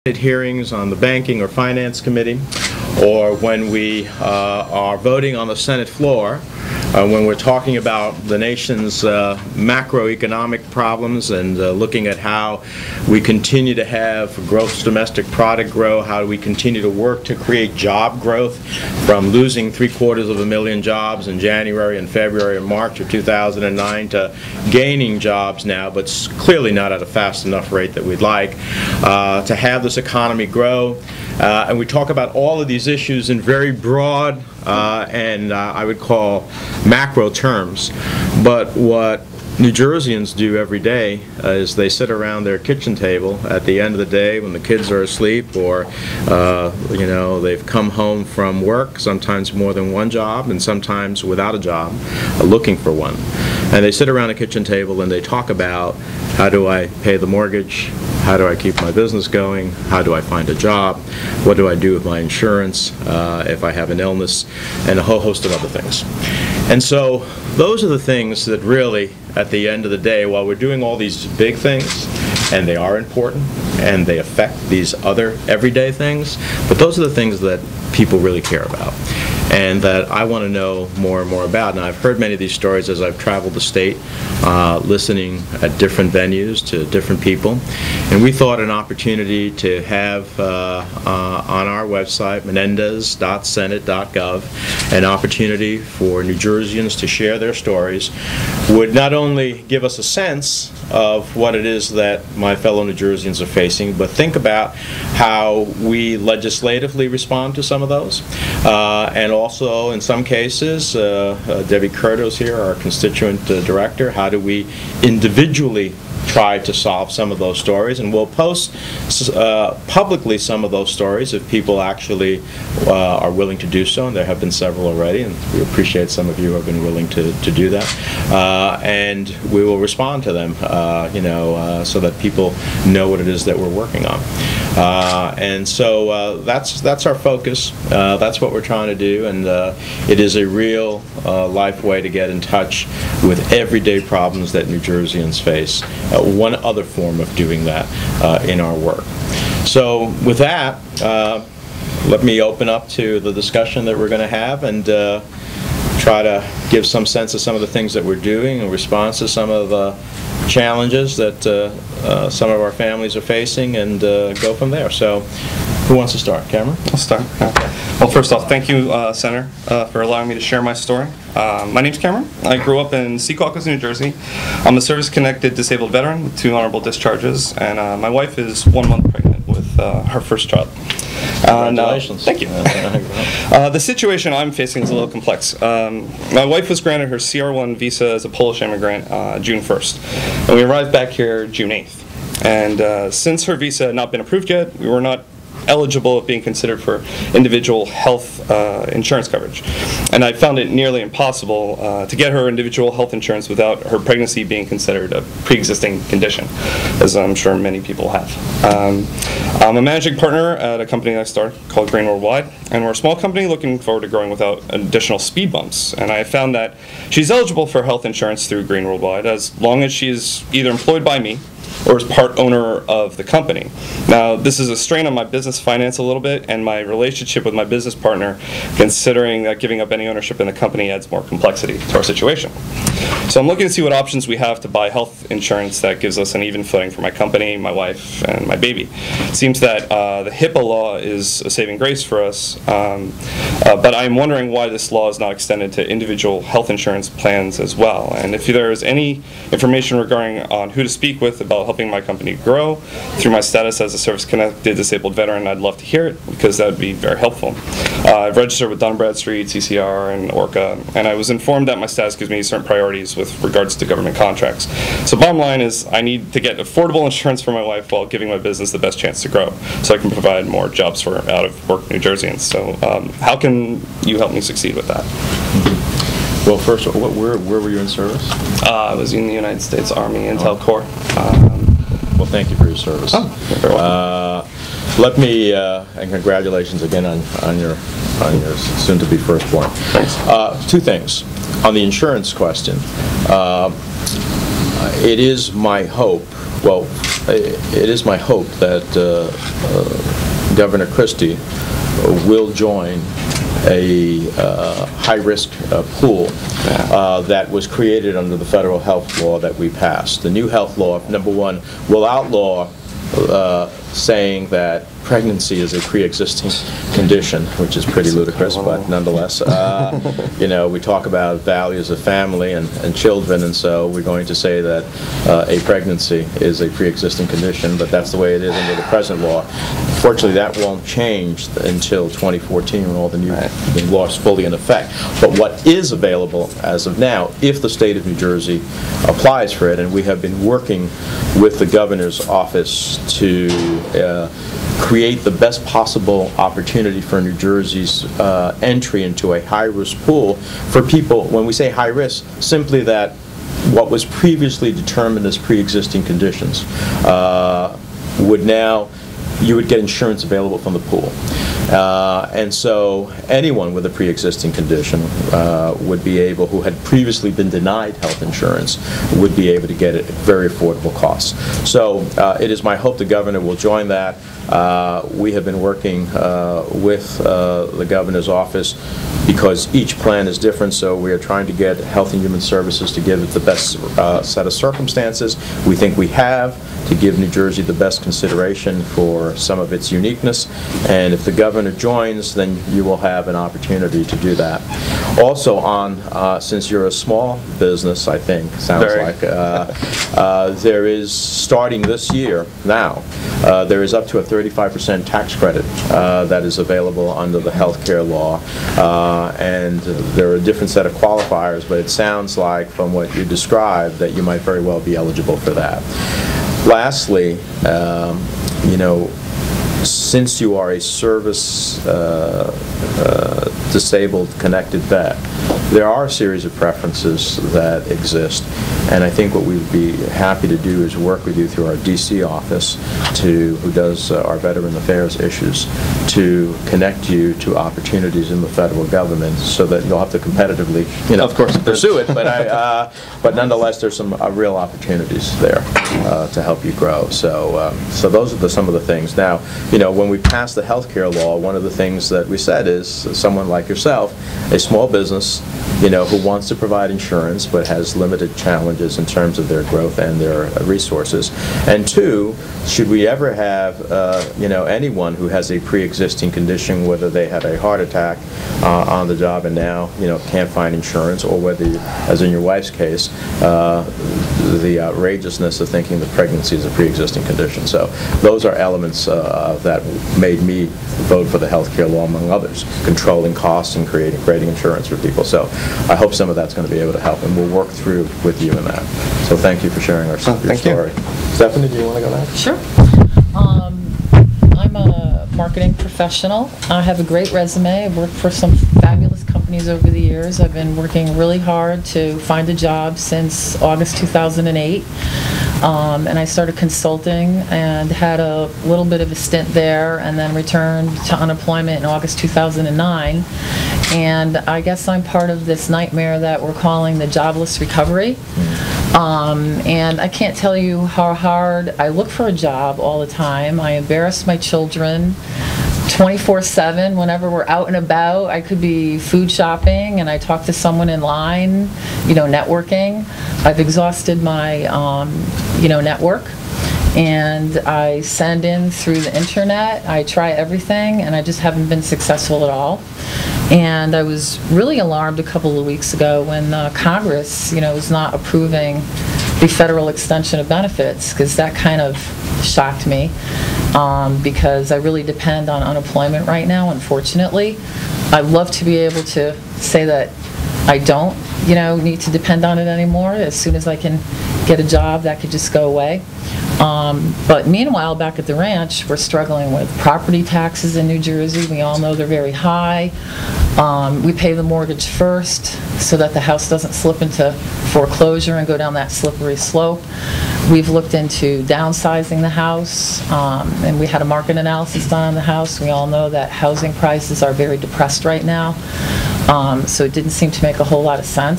hearings on the Banking or Finance Committee, or when we are voting on the Senate floor, when we're talking about the nation's macroeconomic problems and looking at how we continue to have gross domestic product grow, how do we continue to work to create job growth from losing 750,000 jobs in January and February and March of 2009 to gaining jobs now, but clearly not at a fast enough rate that we'd like, to have this economy grow. And we talk about all of these issues in very broad and I would call macro terms. But what New Jerseyans do every day is they sit around their kitchen table at the end of the day when the kids are asleep, or they've come home from work, sometimes more than one job and sometimes without a job, looking for one. And they sit around a kitchen table and they talk about, how do I pay the mortgage? How do I keep my business going? How do I find a job? What do I do with my insurance if I have an illness? And a whole host of other things. And so those are the things that really, at the end of the day, while we're doing all these big things, and they are important, and they affect these other everyday things, but those are the things that people really care about, and that I want to know more and more about. Now, I've heard many of these stories as I've traveled the state, listening at different venues to different people, and we thought an opportunity to have on our website, menendez.senate.gov, an opportunity for New Jerseyans to share their stories would not only give us a sense of what it is that my fellow New Jerseyans are facing, but think about how we legislatively respond to some of those. And also, in some cases, Debbie Curto's here, our constituent director, how do we individually try to solve some of those stories, and we'll post publicly some of those stories if people actually are willing to do so, and there have been several already, and we appreciate some of you who have been willing to do that, and we will respond to them, so that people know what it is that we're working on. And so that's our focus. That's what we're trying to do, and it is a real life way to get in touch with everyday problems that New Jerseyans face. One other form of doing that in our work. So with that, let me open up to the discussion that we're going to have, and try to give some sense of some of the things that we're doing in response to some of the challenges that some of our families are facing, and go from there. So who wants to start? Cameron? I'll start. Well, first off, thank you, Senator, for allowing me to share my story. My name's Cameron. I grew up in Secaucus, New Jersey. I'm a service-connected disabled veteran with 2 honorable discharges, and my wife is 1 month pregnant with her first child. Congratulations. Thank you. The situation I'm facing is a little complex. My wife was granted her CR1 visa as a Polish immigrant June 1st, and we arrived back here June 8th. And since her visa had not been approved yet, we were not eligible of being considered for individual health insurance coverage. And I found it nearly impossible to get her individual health insurance without her pregnancy being considered a pre-existing condition, as I'm sure many people have. I'm a managing partner at a company I started called Green Worldwide, and we're a small company looking forward to growing without additional speed bumps. And I found that she's eligible for health insurance through Green Worldwide as long as she is either employed by me or as part owner of the company. Now, this is a strain on my business finance a little bit, and my relationship with my business partner, considering that giving up any ownership in the company adds more complexity to our situation. So I'm looking to see what options we have to buy health insurance that gives us an even footing for my company, my wife, and my baby. It seems that the HIPAA law is a saving grace for us, but I'm wondering why this law is not extended to individual health insurance plans as well. And if there is any information regarding on who to speak with about helping my company grow through my status as a service-connected disabled veteran, I'd love to hear it, because that would be very helpful. I've registered with Dun & Bradstreet, CCR, and ORCA, and I was informed that my status gives me certain priorities with regards to government contracts. So bottom line is, I need to get affordable insurance for my wife while giving my business the best chance to grow, so I can provide more jobs for out-of-work New Jerseyans. So how can you help me succeed with that? Well, first of all, where were you in service? I was in the United States Army Intel Corps. Well, thank you for your service. Oh, you're very welcome. Let me, and congratulations again on your soon-to-be firstborn. Thanks. 2 things. On the insurance question, it is my hope, well, it is my hope that Governor Christie will join a high-risk pool that was created under the federal health law that we passed. The new health law, number one, will outlaw saying that pregnancy is a pre-existing condition, which is pretty ludicrous, but nonetheless, we talk about values of family and children, and so we're going to say that a pregnancy is a pre-existing condition, but that's the way it is under the present law. Fortunately, that won't change until 2014 when all the new laws are fully in effect. But what is available as of now, if the state of New Jersey applies for it, and we have been working with the governor's office to create the best possible opportunity for New Jersey's entry into a high-risk pool for people. When we say high risk, simply that what was previously determined as pre-existing conditions you would get insurance available from the pool. And so anyone with a pre-existing condition would be able, who had previously been denied health insurance, would be able to get it at very affordable costs. So it is my hope the governor will join that. We have been working with the governor's office because each plan is different, so we are trying to get Health and Human Services to give it the best set of circumstances. We think we have to give New Jersey the best consideration for some of its uniqueness, and if the governor joins, then you will have an opportunity to do that. Also since you're a small business, I think, sounds like, there is, starting this year now, there is up to a 35% tax credit that is available under the health care law, and there are a different set of qualifiers, but it sounds like from what you described that you might very well be eligible for that. Lastly, since you are a service disabled connected vet, there are a series of preferences that exist, and I think what we'd be happy to do is work with you through our DC office, who does our veteran affairs issues, to connect you to opportunities in the federal government so that you'll have to competitively, of course, pursue it, but nonetheless there's some real opportunities there to help you grow. So those are some of the things. Now, when we passed the health care law, one of the things that we said is someone like yourself, a small business, who wants to provide insurance but has limited challenges in terms of their growth and their resources. And two, should we ever have, anyone who has a pre-existing condition, whether they had a heart attack on the job and now, can't find insurance, or whether, as in your wife's case, the outrageousness of thinking that pregnancy is a pre-existing condition. So those are elements that made me vote for the health care law, among others, controlling costs and creating insurance for people. So I hope some of that's going to be able to help, and we'll work through with you in that. So thank you for sharing your story. Stephanie, do you want to go next? Sure. I'm a marketing professional. I have a great resume. I've worked for some fabulous companies over the years. I've been working really hard to find a job since August 2008. And I started consulting and had a little bit of a stint there, and then returned to unemployment in August 2009. And I guess I'm part of this nightmare that we're calling the Jobless Recovery. And I can't tell you how hard I look for a job all the time. I embarrass my children 24/7 whenever we're out and about. I could be food shopping and I talk to someone in line, networking. I've exhausted my, network, and I send in through the internet. I try everything, and I just haven't been successful at all. And I was really alarmed a couple of weeks ago when Congress, was not approving the federal extension of benefits, because that kind of shocked me, because I really depend on unemployment right now, unfortunately. I'd love to be able to say that I don't, need to depend on it anymore. As soon as I can get a job, that could just go away. But meanwhile, back at the ranch, we're struggling with property taxes in New Jersey. We all know they're very high. We pay the mortgage first so that the house doesn't slip into foreclosure and go down that slippery slope. We've looked into downsizing the house, and we had a market analysis done on the house. We all know that housing prices are very depressed right now, so it didn't seem to make a whole lot of sense.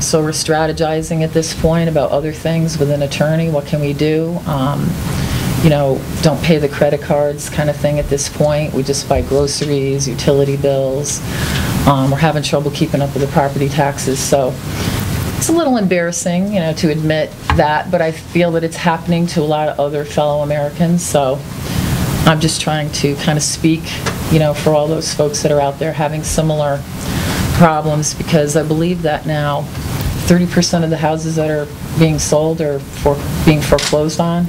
So we're strategizing at this point about other things with an attorney. What can we do? Don't pay the credit cards kind of thing at this point. We just buy groceries, utility bills. We're having trouble keeping up with the property taxes. So it's a little embarrassing, to admit that, but I feel that it's happening to a lot of other fellow Americans. So I'm just trying to kind of speak, for all those folks that are out there having similar problems, because I believe that now 30% of the houses that are being sold are being foreclosed on,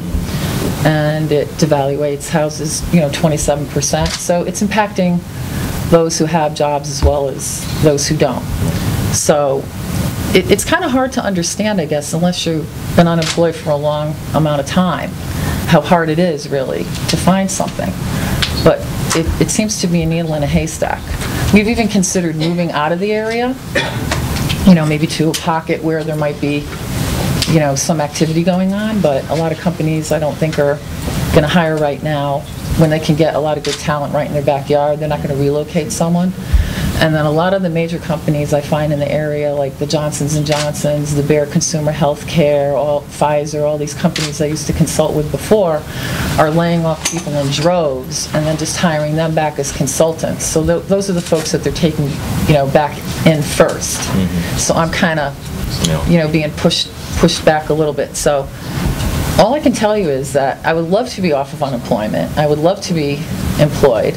and it devaluates houses, 27%. So it's impacting those who have jobs as well as those who don't. So it's kind of hard to understand, I guess, unless you've been unemployed for a long amount of time, how hard it is really to find something. But it seems to be a needle in a haystack. We've even considered moving out of the area, maybe to a pocket where there might be, some activity going on, but a lot of companies I don't think are going to hire right now when they can get a lot of good talent right in their backyard. They're not going to relocate someone. And then a lot of the major companies I find in the area, like the Johnsons & Johnsons, the Bayer Consumer Healthcare, Pfizer, all these companies I used to consult with before, are laying off people in droves and then just hiring them back as consultants. So those are the folks that they're taking, back in first. Mm-hmm. So I'm kind of, being pushed back a little bit. So all I can tell you is that I would love to be off of unemployment. I would love to be employed.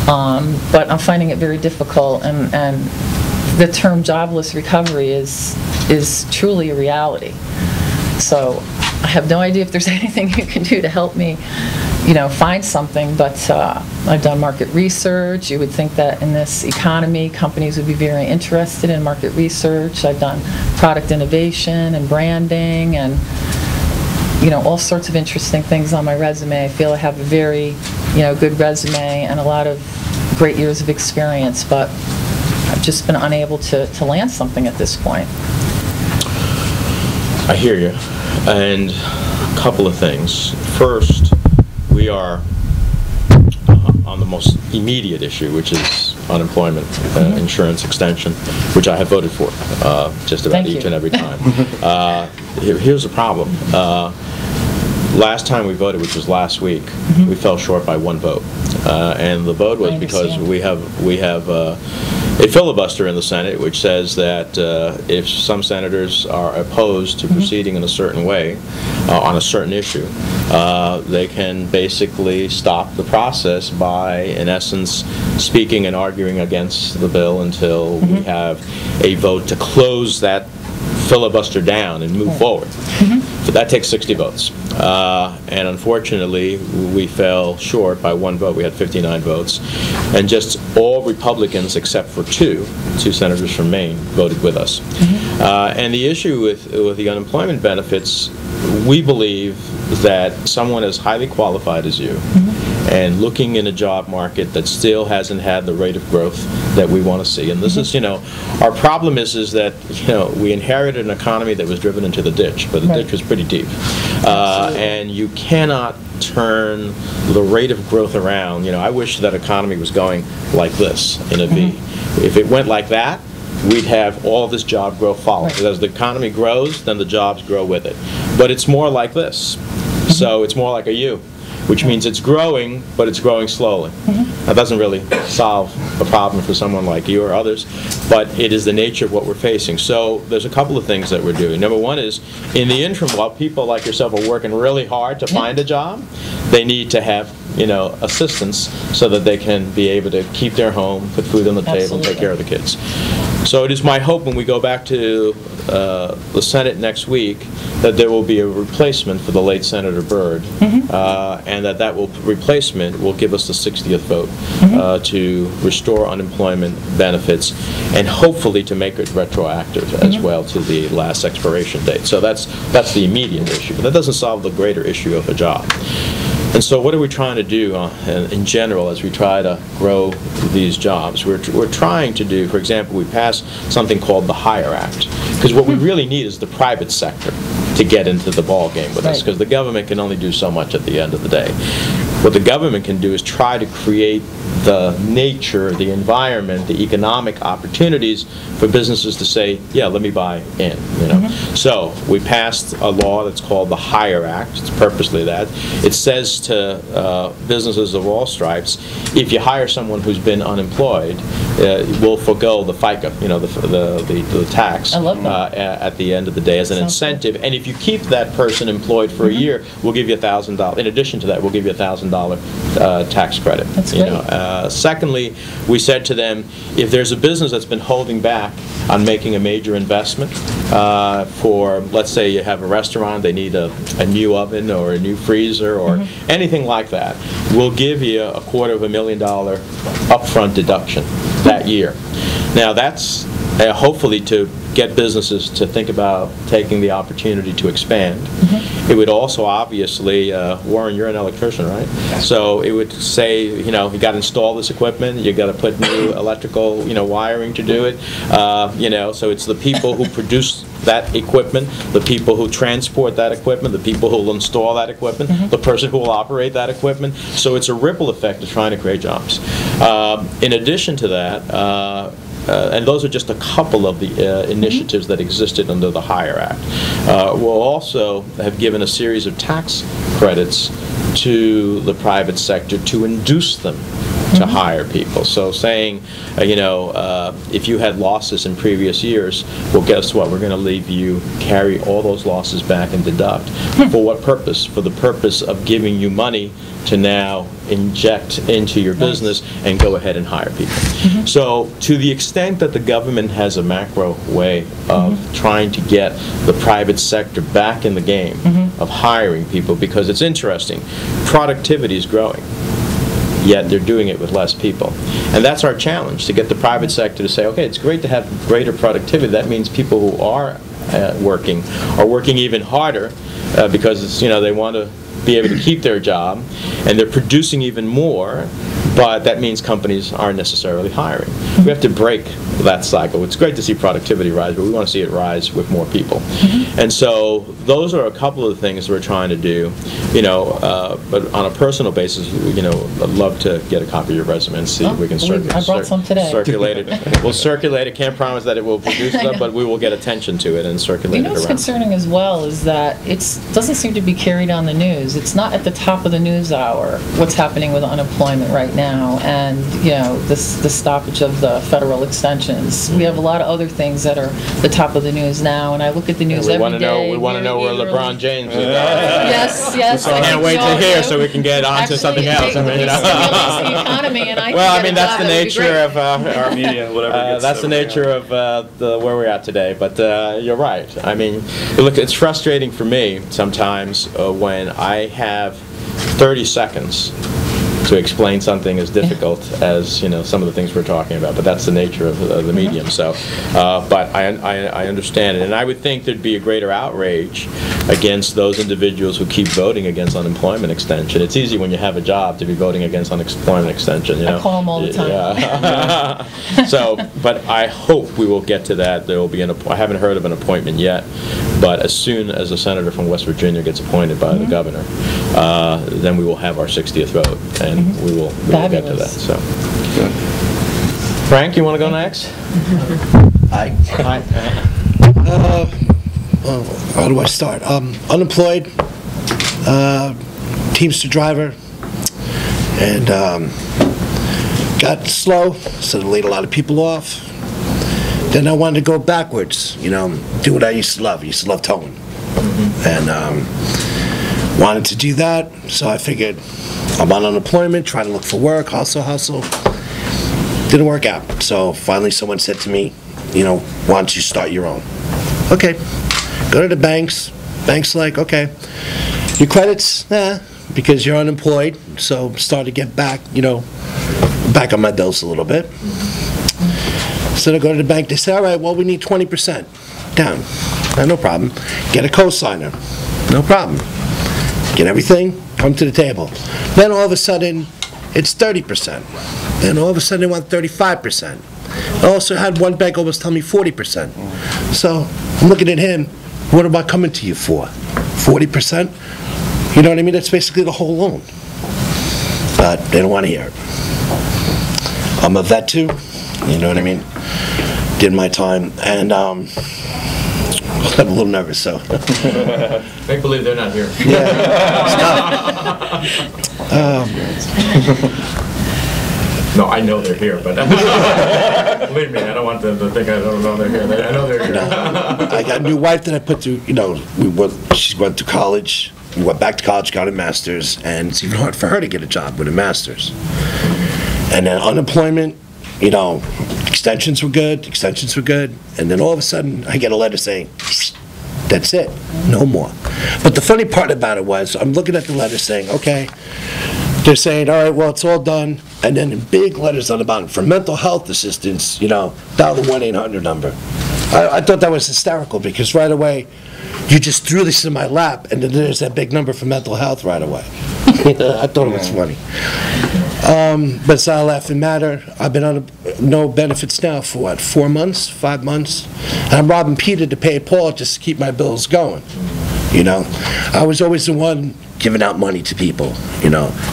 But I'm finding it very difficult, and the term jobless recovery is truly a reality. So I have no idea if there's anything you can do to help me, find something, but I've done market research. You would think that in this economy, companies would be very interested in market research. I've done product innovation and branding and, all sorts of interesting things on my resume. I feel I have a very, good resume and a lot of great years of experience, but I've just been unable to land something at this point. I hear you. And a couple of things. First, we are on the most immediate issue, which is unemployment insurance extension, which I have voted for just about each and every time. Here's the problem. Last time we voted, which was last week, we fell short by one vote, and the vote was because we have a filibuster in the Senate, which says that if some senators are opposed to proceeding in a certain way on a certain issue, they can basically stop the process by, in essence, speaking and arguing against the bill until we have a vote to close that filibuster down and move forward. So that takes 60 votes. And unfortunately, we fell short by one vote. We had 59 votes. And just all Republicans except for two senators from Maine voted with us. And the issue with the unemployment benefits, we believe that someone as highly qualified as you and looking in a job market that still hasn't had the rate of growth that we want to see. And this is, our problem is that, we inherited an economy that was driven into the ditch, but the ditch was pretty deep. And you cannot turn the rate of growth around. I wish that economy was going like this in a V. If it went like that, we'd have all this job growth follow. Because as the economy grows, then the jobs grow with it. But it's more like this. So it's more like a U, which means it's growing, but it's growing slowly. That doesn't really solve a problem for someone like you or others, but it is the nature of what we're facing. So there's a couple of things that we're doing. Number one is, in the interim, while people like yourself are working really hard to find a job, they need to have assistance so that they can be able to keep their home, put food on the table, and take care of the kids. So it is my hope when we go back to the Senate next week that there will be a replacement for the late Senator Byrd, and that replacement will give us the 60th vote to restore unemployment benefits and hopefully to make it retroactive as well to the last expiration date. So that's the immediate issue, but that doesn't solve the greater issue of a job. And so what are we trying to do in general as we try to grow these jobs? We're trying to do, for example, we passed something called the HIRE Act, because what we really need is the private sector to get into the ball game with us, because the government can only do so much at the end of the day. What the government can do is try to create the nature, the environment, the economic opportunities for businesses to say, yeah, let me buy in, you know. So we passed a law that's called the Hire Act. It's purposely that. It says to businesses of all stripes, if you hire someone who's been unemployed, we'll forego the FICA, you know, the tax. I love that. At the end of the day as an incentive. And if you keep that person employed for a year, we'll give you $1,000. In addition to that, we'll give you $1,000 tax credit. That's great. Secondly, we said to them, if there's a business that's been holding back on making a major investment for, let's say you have a restaurant, they need a new oven or a new freezer or anything like that, we'll give you a $250,000 upfront deduction that year. Now that's hopefully to get businesses to think about taking the opportunity to expand. It would also obviously, Warren, you're an electrician, right? So it would say, you know, you got to install this equipment, you got to put new electrical, you know, wiring to do it. You know, so it's the people who produce that equipment, the people who transport that equipment, the people who will install that equipment, the person who will operate that equipment. So it's a ripple effect of trying to create jobs. In addition to that, and those are just a couple of the initiatives that existed under the Hire Act. We'll also have given a series of tax credits to the private sector to induce them to hire people. So saying, you know, if you had losses in previous years, well, guess what? We're going to leave you carry all those losses back and deduct. For what purpose? For the purpose of giving you money to now inject into your business and go ahead and hire people. So to the extent that the government has a macro way of trying to get the private sector back in the game of hiring people, because it's interesting, productivity is growing, yet they're doing it with less people. And that's our challenge, to get the private sector to say, okay, it's great to have greater productivity. That means people who are working even harder because it's, you know, they want to be able to keep their job, and they're producing even more, but that means companies aren't necessarily hiring. We have to break that cycle. It's great to see productivity rise, but we want to see it rise with more people. And so those are a couple of the things we're trying to do, you know, but on a personal basis, you know, I'd love to get a copy of your resume and see if we can I brought some today. circulate it. We'll circulate it. Can't promise that it will produce them, but we will get attention to it and circulate it around. You know what's concerning as well is that it doesn't seem to be carried on the news. It's not at the top of the news hour what's happening with unemployment right now, and you know the stoppage of the federal extensions. We have a lot of other things that are the top of the news now, and I look at the news every day. We want to know where LeBron James is. Yes. I can't wait to hear so we can get on to something else. I mean, you know. The economy, and well, I mean that's the nature of our media, whatever. That's the nature of where we're at today. But you're right. I mean, look, it's frustrating for me sometimes when I have 30 seconds to explain something as difficult as, you know, some of the things we're talking about. But that's the nature of the medium. So, but I understand it, and I would think there'd be a greater outrage against those individuals who keep voting against unemployment extension. It's easy when you have a job to be voting against unemployment extension. You know? I call them all the time. Yeah. So, but I hope we will get to that. There will be I haven't heard of an appointment yet, but as soon as a senator from West Virginia gets appointed by the governor, then we will have our 60th vote, and we will get to that. So, Frank, you want to go next? Hi. How do I start? Unemployed, Teamster driver, and got slow, so it laid a lot of people off. Then I wanted to go backwards, you know, do what I used to love. I used to love towing. And wanted to do that, so I figured I'm on unemployment, trying to look for work, hustle. Didn't work out. So finally someone said to me, you know, why don't you start your own? Okay. Go to the banks. Banks like, okay, your credits, because you're unemployed, so start to get back, you know, back on my dose a little bit. So I go to the bank, they say, all right, well, we need 20% down. No problem. Get a cosigner. No problem. Get everything, come to the table. Then all of a sudden, it's 30%. Then all of a sudden, they want 35%. I also had one bank almost tell me 40%. So I'm looking at him, what am I coming to you for? 40%? You know what I mean? That's basically the whole loan. but they don't want to hear it. I'm a vet too, you know what I mean? Did my time, and I'm a little nervous, so. Make believe they're not here. No, I know they're here, but believe me, I don't want them to think I don't know they're here. I know they're here. I got a new wife that I put through, she went to college, we went back to college, got a master's, and it's even hard for her to get a job with a master's. And then unemployment, extensions were good, and then all of a sudden, I get a letter saying, that's it, no more. But the funny part about it was, I'm looking at the letter saying, okay, they're saying, all right, well, it's all done, and then in big letters on the bottom, for mental health assistance, dial the 1-800 number. I thought that was hysterical, because right away, you just threw this in my lap, and then there's that big number for mental health right away. I thought it was funny. But it's not a laughing matter. I've been on no benefits now for 4 months, 5 months, and I'm robbing Peter to pay Paul just to keep my bills going. I was always the one giving out money to people.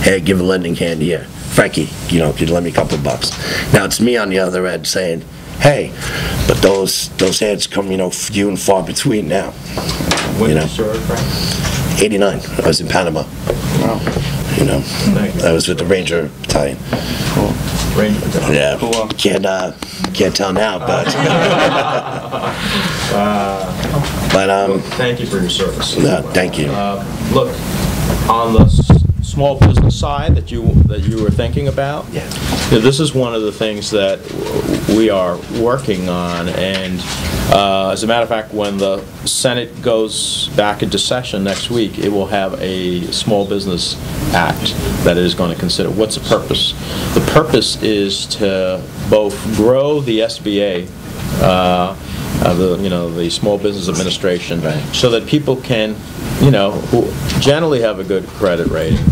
Hey, give a lending hand here, Frankie. Could you lend me a couple of bucks? Now it's me on the other end saying, hey, but those hands come few and far between now. When did you start, Frank? 89. I was in Panama. Wow. I was with the Ranger Battalion. Cool. Ranger Battalion. Yeah. Cool. Can't tell now, but. Well, thank you for your service. No, thank you. Look, on the small business side that you were thinking about, this is one of the things that we are working on, and as a matter of fact, when the Senate goes back into session next week, it will have a small business act that it is going to consider. What's the purpose? The purpose is to both grow the SBA, the Small Business Administration, so that people can, who generally have a good credit rating,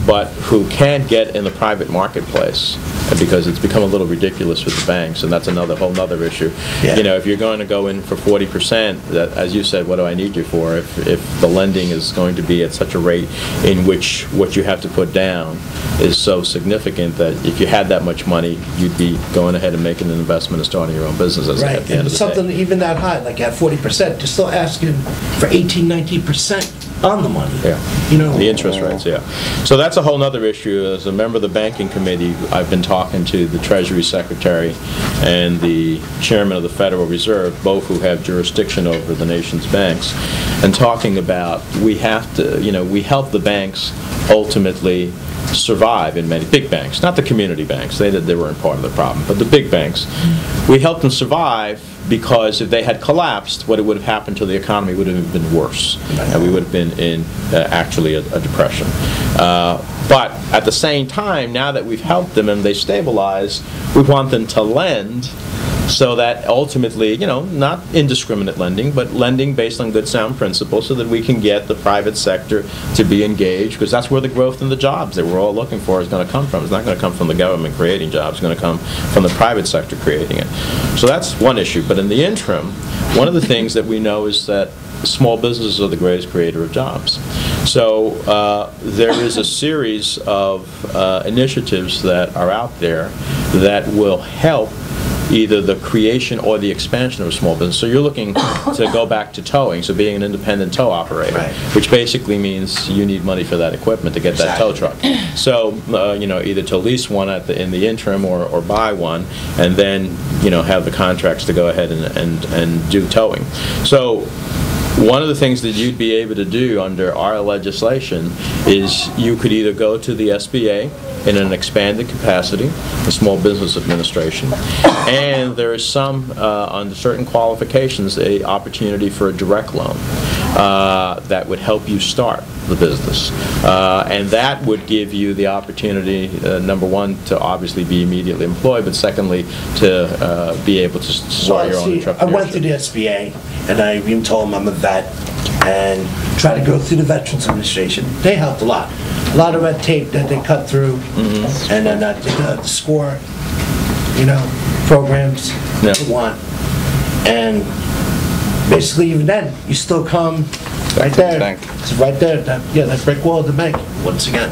but who can't get in the private marketplace because it's become a little ridiculous with the banks, and that's whole nother issue. Yeah. If you're going to go in for 40%, that, as you said, what do I need you for? If the lending is going to be at such a rate in which what you have to put down is so significant that if you had that much money, you'd be going ahead and making an investment and starting your own business at the end of the day. Something even that high, like at 40%, you're still asking for 18, 19% on the money. Yeah. The interest rates, yeah. So that's a whole other issue. As a member of the banking committee, I've been talking to the Treasury Secretary and the Chairman of the Federal Reserve, both who have jurisdiction over the nation's banks, and talking about we have to, we help the banks ultimately survive in many big banks, not the community banks. They weren't part of the problem, but the big banks. We helped them survive because if they had collapsed, what would have happened to the economy would have been worse, and we would have been in actually a depression. But at the same time, now that we've helped them and they stabilize, we want them to lend so that ultimately, not indiscriminate lending, but lending based on good sound principles so that we can get the private sector to be engaged, because that's where the growth and the jobs that we're all looking for is going to come from. It's not going to come from the government creating jobs. It's going to come from the private sector creating it. So that's one issue. But in the interim, one of the things that we know is that small businesses are the greatest creator of jobs. So there is a series of initiatives that are out there that will help either the creation or the expansion of a small business. So you're looking to go back to towing, so being an independent tow operator, which basically means you need money for that equipment to get that tow truck. So, either to lease one in the interim or buy one, and then, have the contracts to go ahead and do towing. So one of the things that you'd be able to do under our legislation is you could either go to the SBA in an expanded capacity, the Small Business Administration, and there is some, under certain qualifications, a opportunity for a direct loan that would help you start the business. And that would give you the opportunity, number one, to obviously be immediately employed, but secondly, to be able to start your own entrepreneurship. I went to the SBA, and I even told them I'm a vet, and tried to go through the Veterans Administration. They helped a lot. A lot of red tape that they cut through, and then the SCORE, programs they want. And basically, even then, you still come right there. Bank. It's right there. That brick wall of the bank. Once again,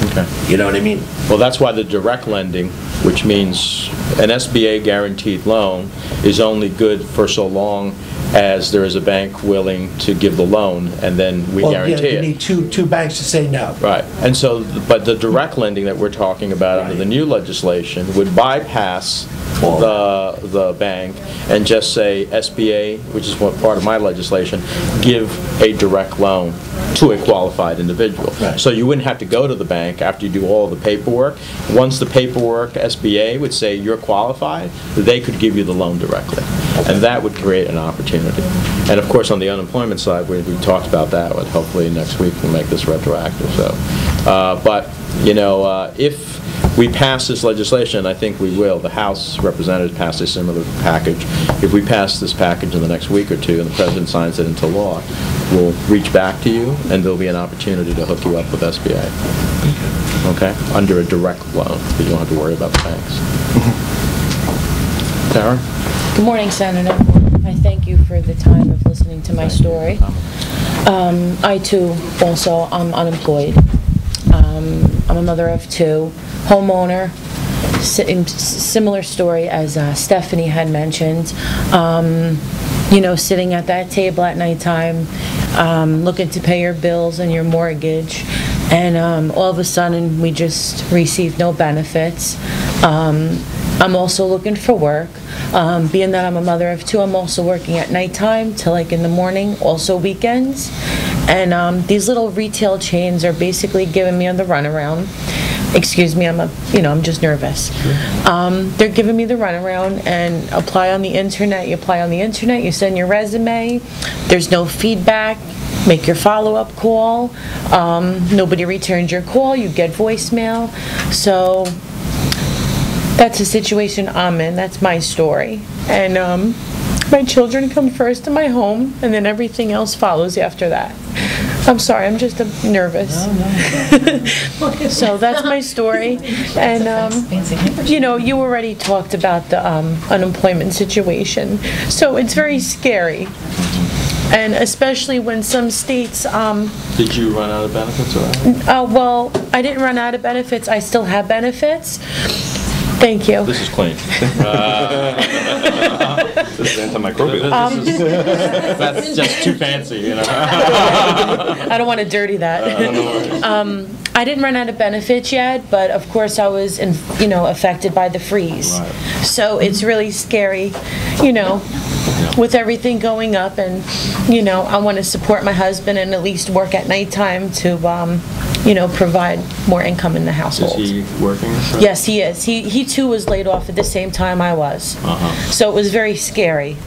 Okay. You know what I mean? Well, that's why the direct lending, which means an SBA guaranteed loan, is only good for so long as there is a bank willing to give the loan, and then we guarantee you it. need two banks to say no. Right. And so, but the direct lending that we're talking about under the new legislation would bypass the bank and just say SBA, which is what part of my legislation, give a direct loan to a qualified individual. Right. So you wouldn't have to go to the bank after you do all the paperwork. Once the paperwork, SBA would say you're qualified, they could give you the loan directly. And that would create an opportunity. And of course, on the unemployment side, we talked about that, but hopefully next week we'll make this retroactive. So, but, you know, if we pass this legislation, I think we will. The House Representatives passed a similar package. If we pass this package in the next week or two and the President signs it into law, we'll reach back to you and there'll be an opportunity to hook you up with SBA. Okay? Under a direct loan, because you don't have to worry about the banks. Tara? Good morning, Senator. I thank you for the time of listening to my story. I, too, also, I'm unemployed. I'm a mother of two, homeowner, similar story as Stephanie had mentioned. You know, sitting at that table at nighttime, looking to pay your bills and your mortgage, and all of a sudden we just received no benefits. I'm also looking for work. Being that I'm a mother of two, I'm also working at nighttime till like in the morning, also weekends. And these little retail chains are basically giving me the runaround. Excuse me, I'm just nervous. They're giving me the runaround and apply on the internet. You apply on the internet, you send your resume. There's no feedback. Make your follow-up call. Nobody returns your call. You get voicemail. So that's the situation I'm in. That's my story. And my children come first in my home, and then everything else follows after that. I'm sorry, I'm just nervous. No. So that's my story. And, you know, you already talked about the unemployment situation. So it's very scary. And especially when some states... Did you run out of benefits or? Well, I didn't run out of benefits. I still have benefits. Thank you. This is clean. This is antimicrobial. That's just too fancy, you know. I don't want to dirty that. I didn't run out of benefits yet, but of course I was, affected by the freeze. Right. So it's really scary, with everything going up, and I want to support my husband and at least work at nighttime to, provide more income in the household. Is he working? Yes, he is. He too was laid off at the same time I was. So it was very scary.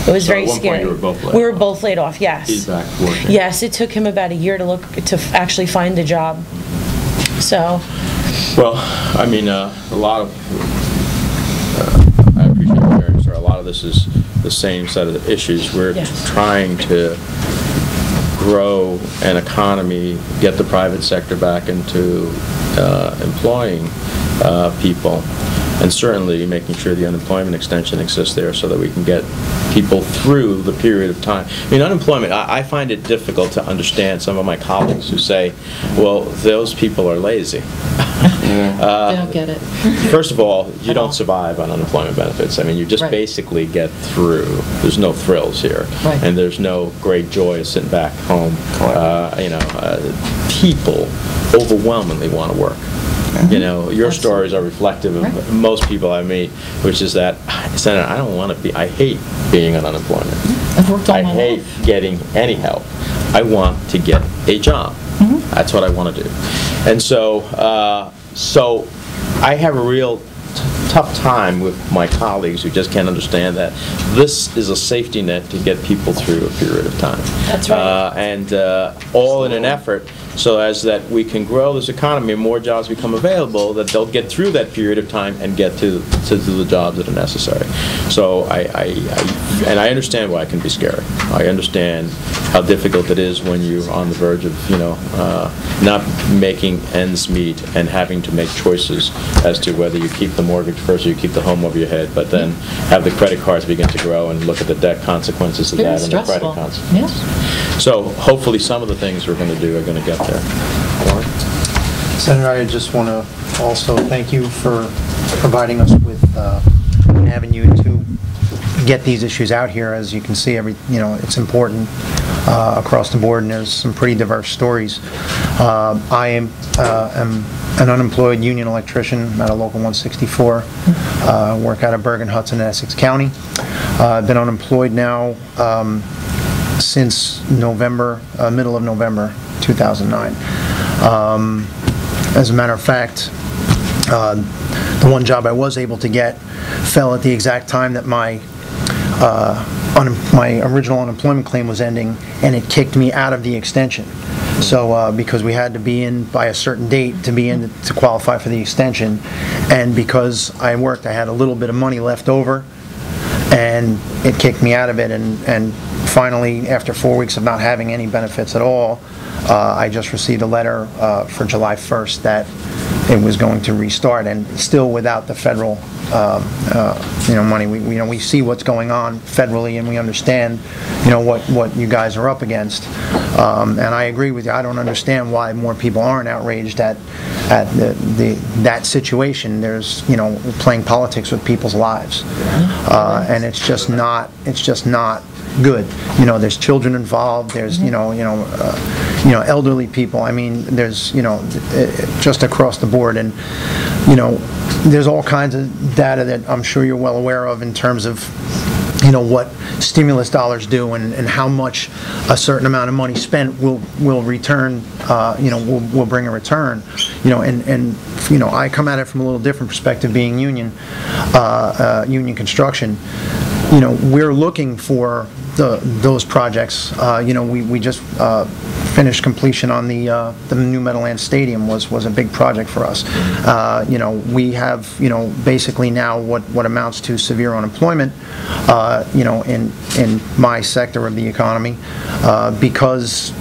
It was very scary. At one point you were both laid off. We were both laid off, yes. He's back working. Yes, it took him about a year to actually find a job. So. Well, I mean, a lot of, I appreciate your hearing, sir. A lot of this is the same set of issues. We're trying to grow an economy, get the private sector back into employing people, and certainly making sure the unemployment extension exists there so that we can get people through the period of time. I mean, unemployment, I find it difficult to understand some of my colleagues who say, well, those people are lazy. They don't get it. First of all, you don't survive on unemployment benefits. I mean, you just basically get through. There's no thrills here. Right. And there's no great joy of sitting back home. People overwhelmingly want to work. Your stories are reflective of most people I meet, which is that, Senator, I don't want to be, I hate being on unemployment. I've worked all my I hate life. getting any help. I want to get a job. That's what I want to do. And so, I have a real tough time with my colleagues who just can't understand that this is a safety net to get people through a period of time. That's right. All in an effort so as that we can grow this economy and more jobs become available, that they'll get through that period of time and get to the jobs that are necessary. So I understand why it can be scary. I understand how difficult it is when you're on the verge of, not making ends meet and having to make choices as to whether you keep the mortgage first or you keep the home over your head, but then have the credit cards begin to grow and look at the debt consequences of Very that and the stressful. credit consequences. Yes. So hopefully some of the things we're going to do are going to get there. Warren? Senator, I just want to also thank you for providing us with an avenue to get these issues out here. As you can see, it's important across the board, and there's some pretty diverse stories. I am an unemployed union electrician at a local 164. Work out of Bergen-Hudson, Essex County. I've been unemployed now since November, middle of November 2009. As a matter of fact, the one job I was able to get fell at the exact time that my original unemployment claim was ending, and it kicked me out of the extension. So because we had to be in by a certain date to be in to qualify for the extension, and because I worked, I had a little bit of money left over, and it kicked me out of it. And finally, after 4 weeks of not having any benefits at all, I just received a letter for July 1st that it was going to restart, and still without the federal money. We see what's going on federally, and we understand what you guys are up against. And I agree with you. I don't understand why more people aren't outraged at that situation. There's playing politics with people's lives, and it's just not good. There's children involved. There's elderly people. I mean, there's just across the board, and there's all kinds of data that I'm sure you're well aware of in terms of what stimulus dollars do, and how much a certain amount of money spent will return, will bring a return. I come at it from a little different perspective, being union construction. We're looking for those projects. We just finished completion on the new Meadowlands Stadium was a big project for us. We have basically now what amounts to severe unemployment in my sector of the economy, because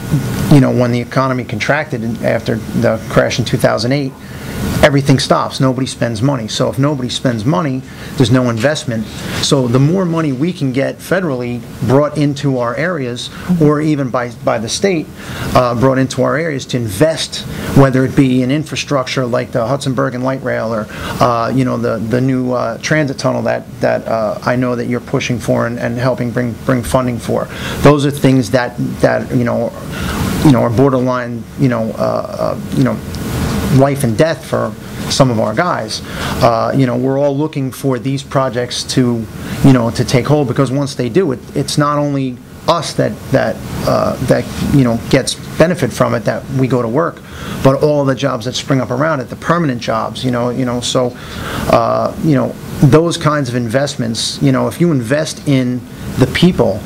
when the economy contracted after the crash in 2008, everything stops. Nobody spends money. So if nobody spends money, there's no investment. So the more money we can get federally brought into our areas, or even by the state brought into our areas to invest, whether it be in infrastructure like the Hudson-Bergen Light Rail, or the new transit tunnel that I know that you're pushing for and helping bring funding for. Those are things that are borderline life and death for some of our guys. We're all looking for these projects to take hold, because once they do, it's not only us that gets benefit from it, that we go to work, but all the jobs that spring up around it, the permanent jobs. So those kinds of investments. If you invest in the people,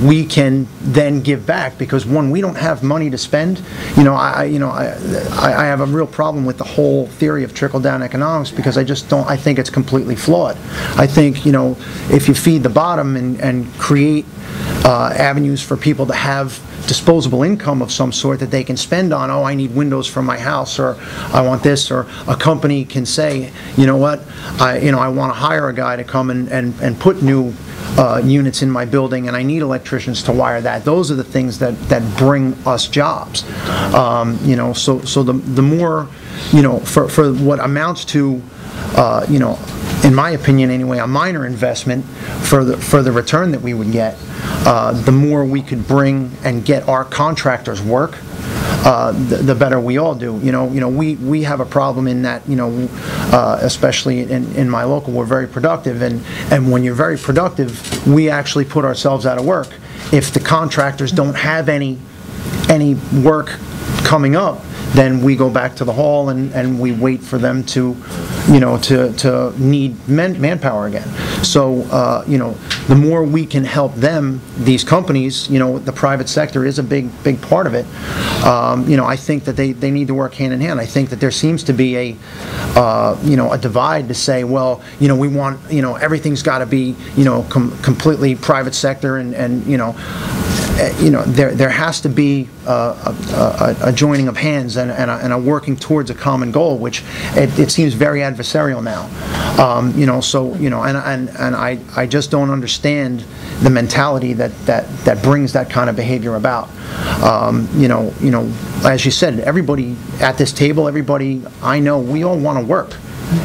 we can then give back, because one, we don't have money to spend. I have a real problem with the whole theory of trickle-down economics, because I think it's completely flawed. I think, if you feed the bottom and create avenues for people to have disposable income of some sort that they can spend on, I need windows for my house, or I want this, or a company can say, I want to hire a guy to come and put new units in my building, and I need electricians to wire that. Those are the things that bring us jobs. So the more, for what amounts to, in my opinion anyway, a minor investment for the return that we would get, the more we could bring and get our contractors work, the better we all do. We have a problem in that, especially in my local, we're very productive, and when you're very productive, we actually put ourselves out of work. If the contractors don't have any work coming up, then we go back to the hall and we wait for them to need manpower again. So, the more we can help them, these companies, the private sector is a big part of it. I think that they need to work hand in hand. I think that there seems to be a divide to say, well, we want, everything's got to be, completely private sector, and there has to be a joining of hands and a working towards a common goal, which it seems very adversarial now. And I just don't understand the mentality that brings that kind of behavior about. As you said, everybody at this table, everybody I know, we all want to work.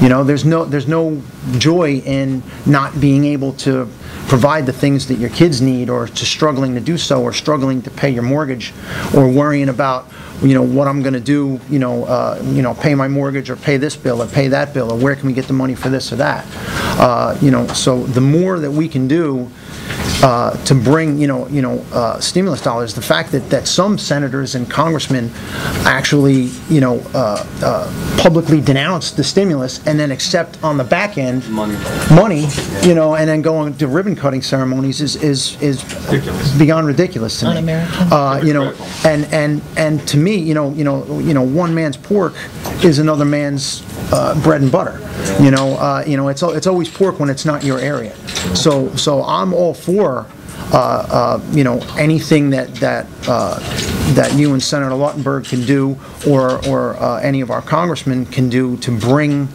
There's no joy in not being able to provide the things that your kids need, or to struggling to do so, or struggling to pay your mortgage, or worrying about what I'm going to do, pay my mortgage, or pay this bill, or pay that bill, or where can we get the money for this or that. So the more that we can do to bring, stimulus dollars. The fact that some senators and congressmen actually, publicly denounce the stimulus and then accept on the back end money, and then going to ribbon cutting ceremonies is ridiculous. Beyond ridiculous to me. Un-American. And to me, one man's pork is another man's bread and butter. It's always pork when it's not your area. So I'm all for anything that you and Senator Lautenberg can do, or any of our congressmen can do to bring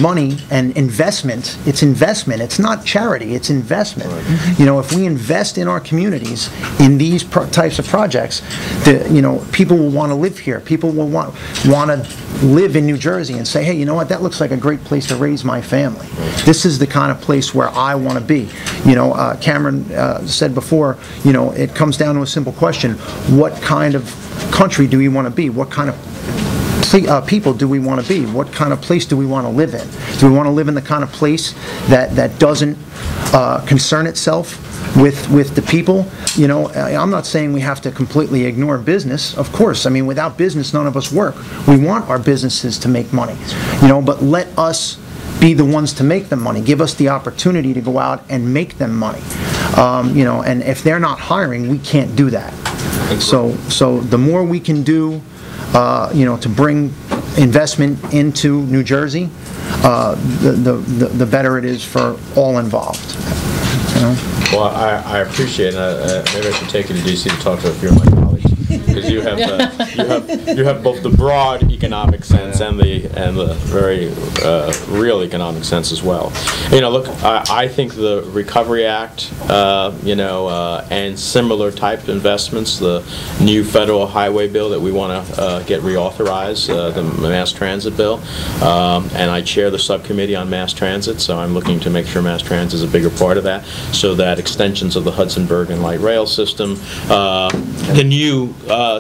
money and investment. It's investment. It's not charity. It's investment. If we invest in our communities in these types of projects, people will want to live here. People will want to live in New Jersey and say, hey, you know what? That looks like a great place to raise my family. This is the kind of place where I want to be. Cameron said before, it comes down to a simple question: what kind of country do we want to be? What kind of people do we want to be? What kind of place do we want to live in? Do we want to live in the kind of place that doesn't concern itself with the people? I'm not saying we have to completely ignore business. Of course, without business, none of us work. We want our businesses to make money, but let us be the ones to make them money. Give us the opportunity to go out and make them money. And if they're not hiring, we can't do that. So the more we can do, to bring investment into New Jersey, the better it is for all involved. Well, I appreciate it. Maybe I should take you to D.C. to talk to a few of my colleagues, because you have both the broad economic sense and the very real economic sense as well. Look, I think the Recovery Act, and similar type investments, the new federal highway bill that we want to get reauthorized, the mass transit bill, and I chair the subcommittee on mass transit, so I'm looking to make sure mass transit is a bigger part of that, so that extensions of the Hudson-Bergen and light rail system, the new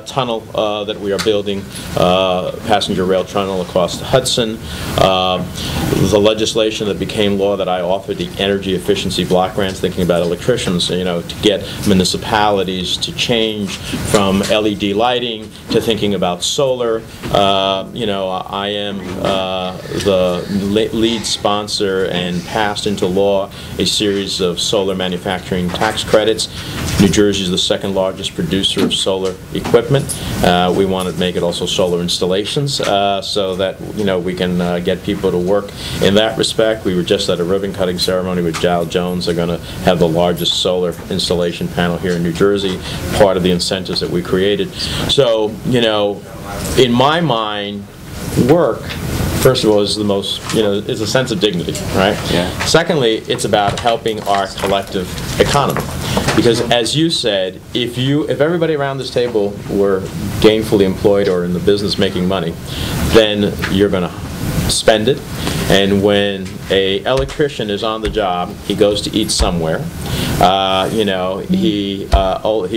tunnel that we are building, passenger rail tunnel across the Hudson, the legislation that became law that I authored, the energy efficiency block grants, thinking about electricians, to get municipalities to change from LED lighting to thinking about solar. I am the lead sponsor and passed into law a series of solar manufacturing tax credits. New Jersey is the second largest producer of solar equipment. We want to make it also solar installations, so that we can get people to work in that respect. We were just at a ribbon cutting ceremony with Dow Jones. They're going to have the largest solar installation panel here in New Jersey, part of the incentives that we created. So, in my mind, work, first of all, is the most, is a sense of dignity, right? Yeah. Secondly, it's about helping our collective economy. Because as you said, if everybody around this table were gainfully employed or in the business making money, then you're going to spend it. And when an electrician is on the job, he goes to eat somewhere. He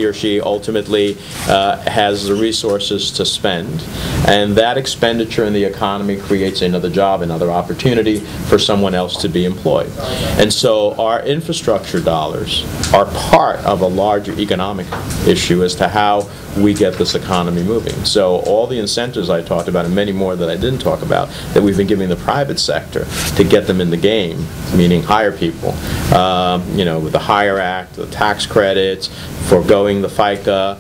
or she ultimately has the resources to spend, and that expenditure in the economy creates another job, another opportunity for someone else to be employed. And so our infrastructure dollars are part of a larger economic issue as to how we get this economy moving. So all the incentives I talked about, and many more that I didn't talk about, that we've been giving the private sector to get them in the game, meaning hire people, with the Hire Act, the tax credits, foregoing the FICA,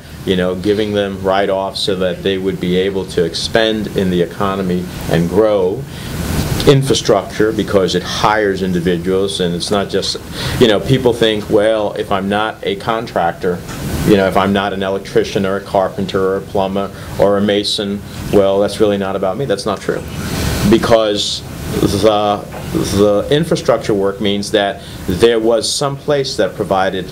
giving them write-offs so that they would be able to expend in the economy and grow. infrastructure because it hires individuals, and it's not just, people think, well, if I'm not a contractor, if I'm not an electrician or a carpenter or a plumber or a mason, well, that's really not about me. That's not true. Because the infrastructure work means that there was some place that provided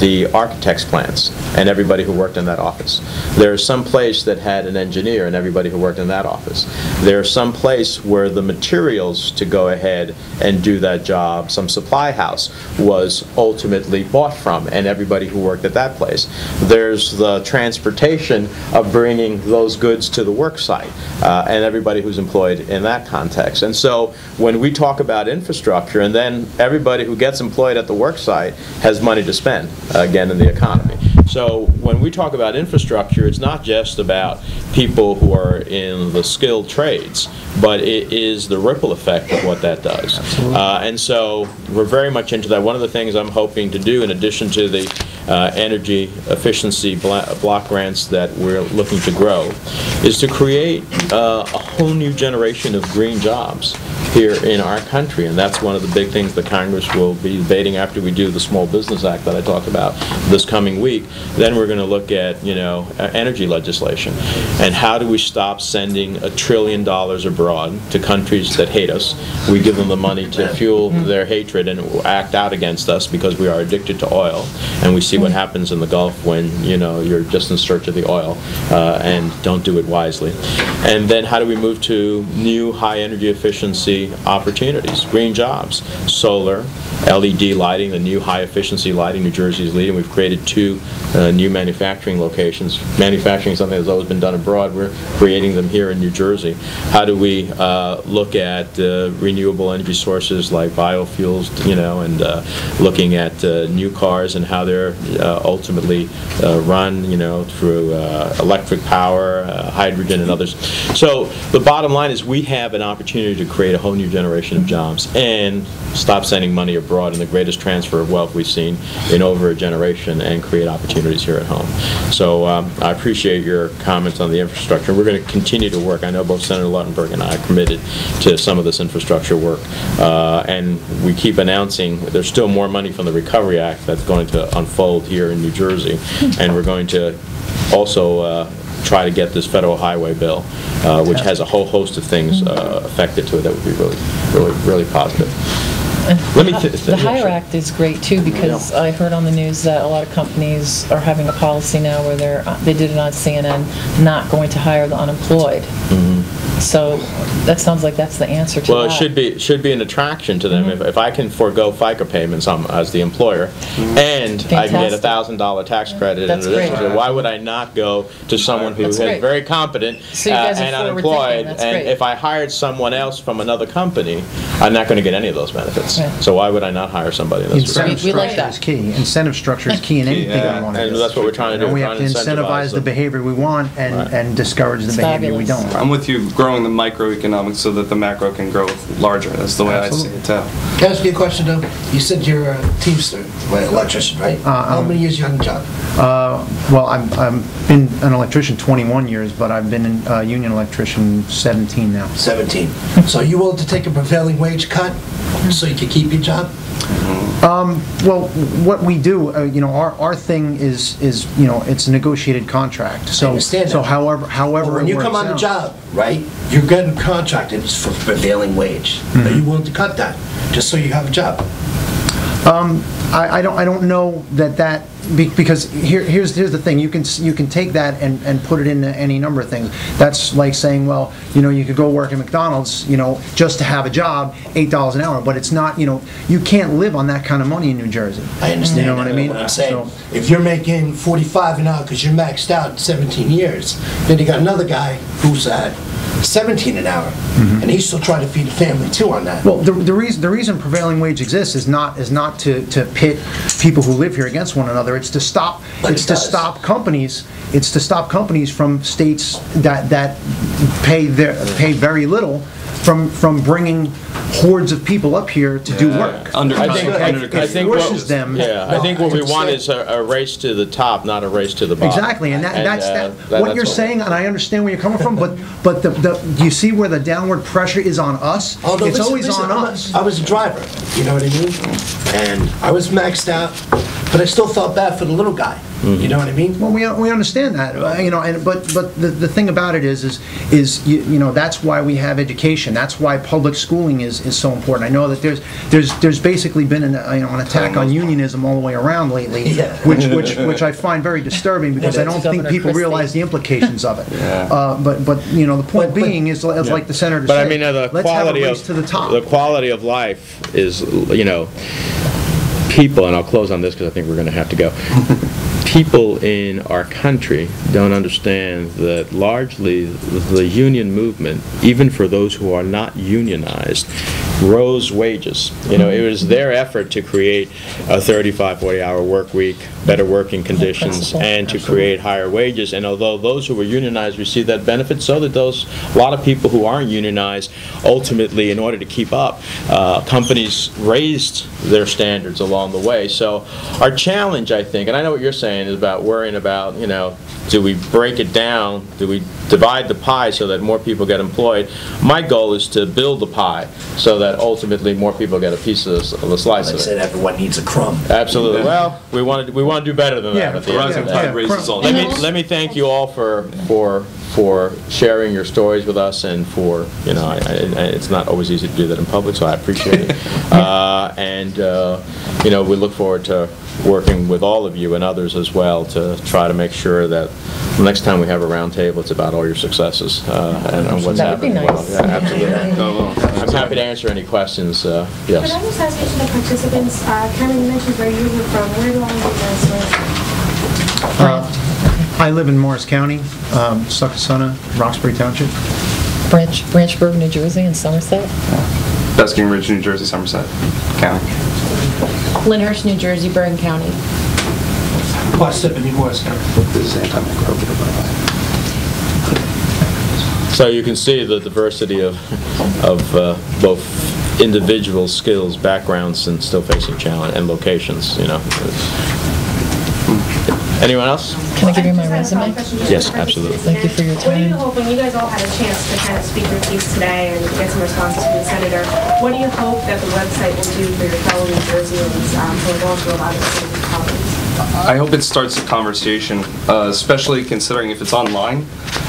the architect's plans and everybody who worked in that office. There's some place that had an engineer and everybody who worked in that office. There's some place where the materials to go ahead and do that job, some supply house, was ultimately bought from, and everybody who worked at that place. There's the transportation of bringing those goods to the work site, and everybody who's employed in that context. And so when we talk about infrastructure, and then everybody who gets employed at the work site has money to spend, again, in the economy. So when we talk about infrastructure, it's not just about people who are in the skilled trades, but it is the ripple effect of what that does. And so we're very much into that. One of the things I'm hoping to do, in addition to the energy efficiency block grants that we're looking to grow, is to create a whole new generation of green jobs here in our country. And that's one of the big things that Congress will be debating after we do the Small Business Act that I talked about this coming week. Then we're going to look at, energy legislation. And how do we stop sending $1 trillion abroad to countries that hate us? We give them the money to fuel their hatred and act out against us because we are addicted to oil. And we see what happens in the Gulf when, you're just in search of the oil and don't do it wisely. And then how do we move to new high energy efficiency opportunities, green jobs, solar, LED lighting, the new high efficiency lighting New Jersey is leading. We've created 2 new manufacturing locations. Manufacturing is something that's always been done abroad. We're creating them here in New Jersey. How do we look at renewable energy sources like biofuels, and looking at new cars and how they're ultimately run, through electric power, hydrogen, and others. So the bottom line is we have an opportunity to create a whole new generation of jobs and stop sending money abroad in the greatest transfer of wealth we've seen in over a generation and create opportunities here at home. So I appreciate your comments on the infrastructure. We're going to continue to work. I know both Senator Lautenberg and I are committed to some of this infrastructure work. And we keep announcing there's still more money from the Recovery Act that's going to unfold here in New Jersey. And we're going to also try to get this federal highway bill, which has a whole host of things affected to it that would be really positive. The Hire Act is great too, because I heard on the news that a lot of companies are having a policy now where they did it on CNN, not going to hire the unemployed. So that sounds like that's the answer to that. Well, it should be an attraction to them. If I can forego FICA payments as the employer, and I can get a $1,000 tax credit in addition to it, why would I not go to someone who is very competent and unemployed? And if I hired someone else from another company, I'm not going to get any of those benefits. Right. So why would I not hire somebody in this regard? Incentive structure is key. Incentive structure is key in anything we want to do. And that's what we're trying to do. We have to incentivize the behavior we want and discourage the behavior we don't. I'm with you, growing the microeconomics so that the macro can grow larger. That's the way I see it too. Can I ask you a question, though? You said you're a Teamster, electrician, right? How many years you on the job? Well, I've been an electrician 21 years, but I've been a union electrician 17 now. 17. So are you willing to take a prevailing wage cut so you can keep your job? Well, what we do, our thing is it's a negotiated contract. So, I understand that. So however when you come on the job, right, you're getting contracted for prevailing wage. Are you willing to cut that just so you have a job? I don't know that because here's the thing. You can take that and put it into any number of things. That's like saying, well, you could go work at McDonald's, just to have a job, $8 an hour, but it's not, you can't live on that kind of money in New Jersey. I understand. You know what I mean? What I'm saying, if you're making $45 an hour because you're maxed out 17 years, then you got another guy who's at $17 an hour, and he's still trying to feed a family too on that. Well, the reason prevailing wage exists is not to pit people who live here against one another. It's to stop companies. It's to stop companies from states that pay very little from bringing hordes of people up here to do work. I think forces them. Yeah, I think what we want is a race to the top, not a race to the bottom. Exactly, and that's what you're saying, and I understand where you're coming from, but do you see where the downward pressure is on us? Oh, no, it's listen, always listen, on us. I was a driver, you know what I mean? And I was maxed out, but I still felt bad for the little guy. You know what I mean? Well, we understand that, but the thing about it is that's why we have education. That's why public schooling is so important. I know that there's basically been an attack on unionism all the way around lately, which I find very disturbing because I don't think people realize the implications of it. But the point being is like the senator said. But I mean, let's have a race to the top. The quality of life is people, and I'll close on this because I think we're going to have to go. People in our country don't understand that largely the union movement, even for those who are not unionized, rose wages. It was their effort to create a 35, 40-hour work week, better working conditions, and to create higher wages. And although those who were unionized received that benefit, so did a lot of people who aren't unionized. Ultimately, in order to keep up, companies raised their standards along the way. So our challenge, I think, and I know what you're saying, is about worrying about, do we break it down? Do we divide the pie so that more people get employed? My goal is to build the pie so that ultimately more people get a piece of the slice of it. I said everyone needs a crumb. Absolutely. Well, we want to do better than that. At the end of the day. Raises all. Let me thank you all for sharing your stories with us, and for it's not always easy to do that in public, so I appreciate it. We look forward to working with all of you and others as well to try to make sure that the next time we have a round table, it's about all your successes and what's That would be happening. nice. Yeah, absolutely. I'm happy to answer any questions. Yes. Could I just ask each of the participants, Karen, you mentioned where you were from. Where do all of you guys live? I live in Morris County, Succossona, Roxbury Township. Branchburg, New Jersey, and Somerset. Basking Ridge, New Jersey, Somerset County. Lyndhurst, New Jersey, Bergen County. Parsippany, Morris County. This is antimicrobial. So you can see the diversity of both individual skills, backgrounds, and still facing challenge, and locations. Anyone else? Can I give you my resume? Yes, absolutely. Thank you for your What are you time. hoping, you guys all had a chance to kind of speak your piece today and get some responses from the senator. What do you hope that the website will do for your fellow New Jerseyans who are going through a lot of the same problems? I hope it starts a conversation, especially considering if it's online,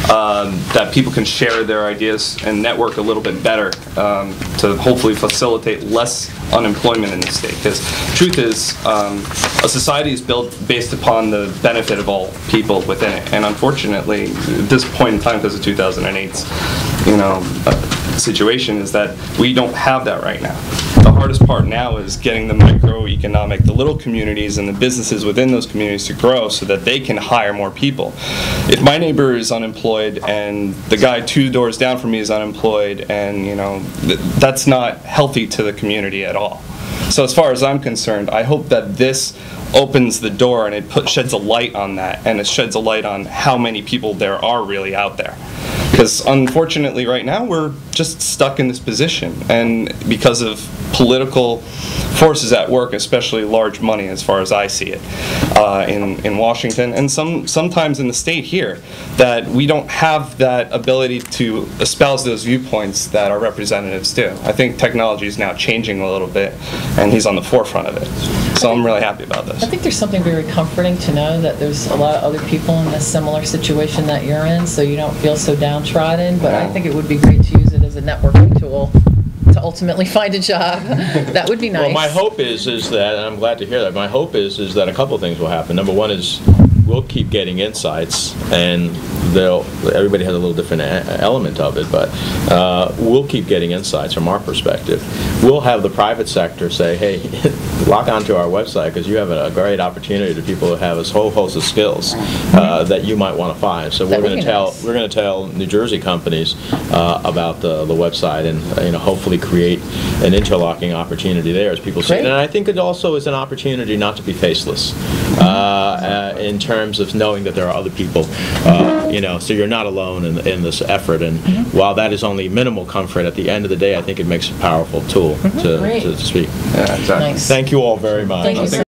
that people can share their ideas and network a little bit better to hopefully facilitate less unemployment in the state. Because truth is, a society is built based upon the benefit of all people within it. And unfortunately, at this point in time, because of 2008's, situation is that we don't have that right now. The hardest part now is getting the microeconomic, the little communities and the businesses within those communities to grow so that they can hire more people. If my neighbor is unemployed and the guy 2 doors down from me is unemployed, and that's not healthy to the community at all. So as far as I'm concerned, I hope that this opens the door and it sheds a light on that, and it sheds a light on how many people there are really out there. Because unfortunately right now we're just stuck in this position, and because of political forces at work, especially large money as far as I see it, in Washington and sometimes in the state here, that we don't have that ability to espouse those viewpoints that our representatives do. I think technology is now changing a little bit, and he's on the forefront of it. So I'm really happy about this. I think there's something very comforting to know that there's a lot of other people in a similar situation that you're in, so you don't feel so downtrodden, but I think it would be great to use it as a networking tool to ultimately find a job. That would be nice. Well, my hope is that, and I'm glad to hear that, my hope is that a couple of things will happen. Number one is we'll keep getting insights, and everybody has a little different element of it, but we'll keep getting insights from our perspective. We'll have the private sector say, hey, log on to our website because you have a great opportunity to people who have a whole host of skills that you might want to find. So we're going to tell New Jersey companies about the website, and hopefully create an interlocking opportunity there as people see it. And I think it also is an opportunity not to be faceless in terms terms of knowing that there are other people, so you're not alone in this effort. And while that is only minimal comfort, at the end of the day, I think it makes a powerful tool Great. to speak. Yeah, exactly. Nice. Thank you all very much. Thank you so